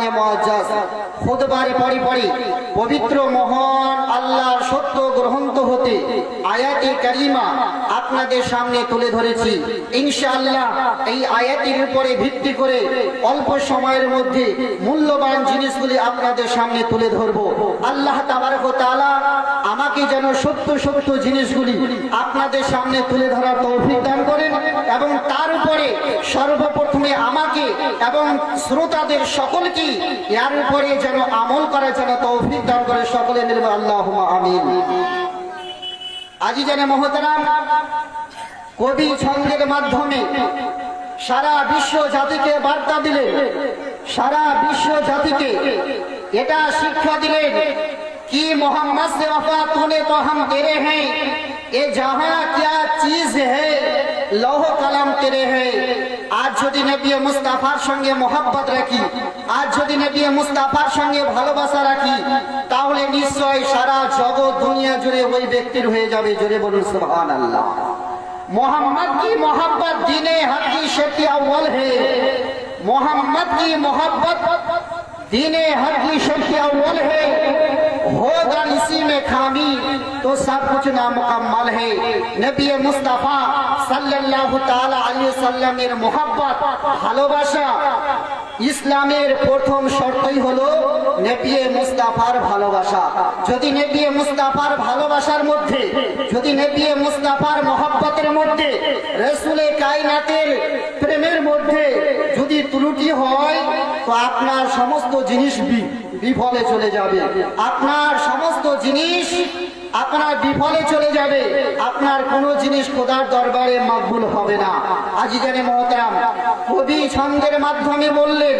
কোরআনে মুআজ্জাজ খুতবার পড়ি পড়ি পবিত্র মহান আল্লাহর সত্য গ্রন্থ হতে আয়াতে কারিমা আপনাদের সামনে তুলে ধরেছি। ইনশাআল্লাহ এই আয়াতের উপরে ভিত্তি করে অল্প সময়ের মধ্যে মূল্যবান জিনিসগুলি আপনাদের সামনে তুলে ধরব। আল্লাহ তাবারক ওয়া তাআলা আমাকে যেন সত্য সত্য জিনিসগুলি আপনাদের সামনে তুলে ধরার তৌফিক দান করেন এবং তার উপরে সর্বপ্রথমে আমাকে এবং শ্রোতাদের সকলকে এর উপরে যেন আমল করার জন্য তৌফিক দান করে। সকলে মিলে আল্লাহুম্মা আমিন। আজিজানে মুহতারাম, কবি ছন্দের মাধ্যমে সারা বিশ্ব জাতিকে বার্তা দিলেন, সারা বিশ্ব জাতিকে এটা শিক্ষা দিলেন कि मोहम्मद से वफा तूने तो हम तेरे हैं, ये जहां क्या चीज है लौह कलम तेरे है। आज যদি নবী মুস্তাফার সঙ্গে মোহাব্বত রাখি, আজ যদি নবী মুস্তাফার সঙ্গে ভালোবাসা রাখি, তাহলে নিশ্চয় সারা জগৎ দুনিয়া জুড়ে ওই ব্যক্তির হয়ে যাবে। জোরে বলুন সুবহানাল্লাহ। मोहम्मद की मोहब्बत दीने हक की शर्त अव्वल है, मोहम्मद की मोहब्बत दीने हक की शर्त अव्वल है। होगा इसी में खामी तो सब कुछ नामुकम्मल है। नबी मुस्तफा सल्लल्लाहु ताला अलैहि वसल्लमेर मोहब्बत ভালোবাসা ইসলামের প্রথম শর্তই হলো নবী মুস্তাফার ভালোবাসা। যদি নবী মুস্তাফার ভালোবাসার মধ্যে, যদি নবী মুস্তাফার মহব্বতের মধ্যে, রাসূলে কায়নাতের প্রেমের মধ্যে যদি ত্রুটি হয়, তো আপনার সমস্ত জিনিস বিফলে চলে যাবে। আপনার সমস্ত জিনিস আপনার বিফলে চলে যাবে। আপনার কোনো জিনিস খোদার দরবারে মকবুল হবে না। আজিজানে মুহতারাম, কবি ছন্দের মাধ্যমে বললেন